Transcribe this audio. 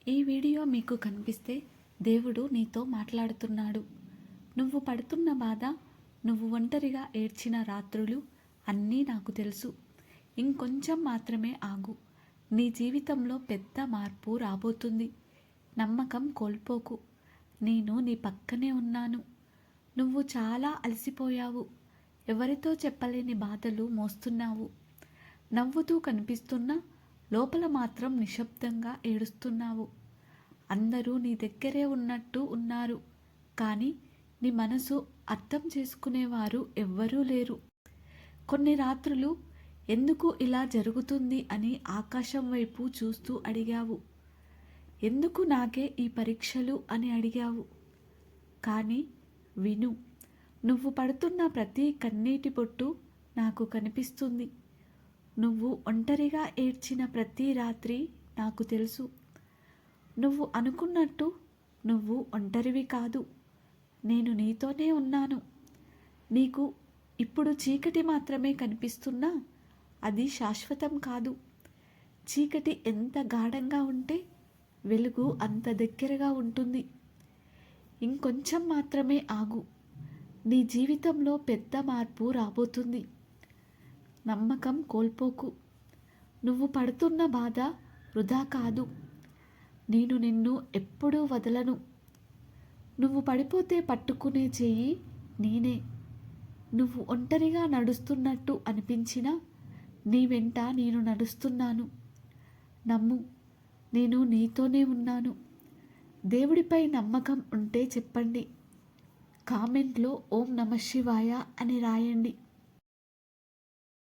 ఈ వీడియో మీకు కనిపిస్తే దేవుడు నీతో మాట్లాడుతున్నాడు. నువ్వు పడుతున్న బాధ, నువ్వు ఒంటరిగా ఏడ్చిన రాత్రులు అన్నీ నాకు తెలుసు. ఇంకొంచెం మాత్రమే ఆగు. నీ జీవితంలో పెద్ద మార్పు రాబోతుంది. నమ్మకం కోల్పోకు. నేను నీ పక్కనే ఉన్నాను. నువ్వు చాలా అలసిపోయావు. ఎవరితో చెప్పలేని బాధలు మోస్తున్నావు. నవ్వుతూ కనిపిస్తున్నా లోపల మాత్రం నిశ్శబ్దంగా ఏడుస్తున్నావు. అందరూ నీ దగ్గరే ఉన్నట్టు ఉన్నారు, కానీ నీ మనసు అర్థం చేసుకునేవారు ఎవ్వరూ లేరు. కొన్ని రాత్రులు ఎందుకు ఇలా జరుగుతుంది అని ఆకాశం వైపు చూస్తూ అడిగావు. ఎందుకు నాకే ఈ పరీక్షలు అని అడిగావు. కానీ విను, నువ్వు పడుతున్న ప్రతి కన్నీటి బొట్టు నాకు కనిపిస్తుంది. నువ్వు ఒంటరిగా ఏడ్చిన ప్రతి రాత్రి నాకు తెలుసు. నువ్వు అనుకున్నట్టు నువ్వు ఒంటరివి కాదు. నేను నీతోనే ఉన్నాను. నీకు ఇప్పుడు చీకటి మాత్రమే కనిపిస్తున్నా అది శాశ్వతం కాదు. చీకటి ఎంత గాఢంగా ఉంటే వెలుగు అంత దగ్గరగా ఉంటుంది. ఇంకొంచెం మాత్రమే ఆగు. నీ జీవితంలో పెద్ద మార్పు రాబోతుంది. నమ్మకం కోల్పోకు. నువ్వు పడుతున్న బాధ వృధా కాదు. నేను నిన్ను ఎప్పుడూ వదలను. నువ్వు పడిపోతే పట్టుకునే చెయ్యి నేనే. నువ్వు ఒంటరిగా నడుస్తున్నట్టు అనిపించినా నీ వెంట నేను నడుస్తున్నాను. నమ్ము, నేను నీతోనే ఉన్నాను. దేవుడిపై నమ్మకం ఉంటే చెప్పండి. కామెంట్లో ఓం నమః శివాయ అని రాయండి.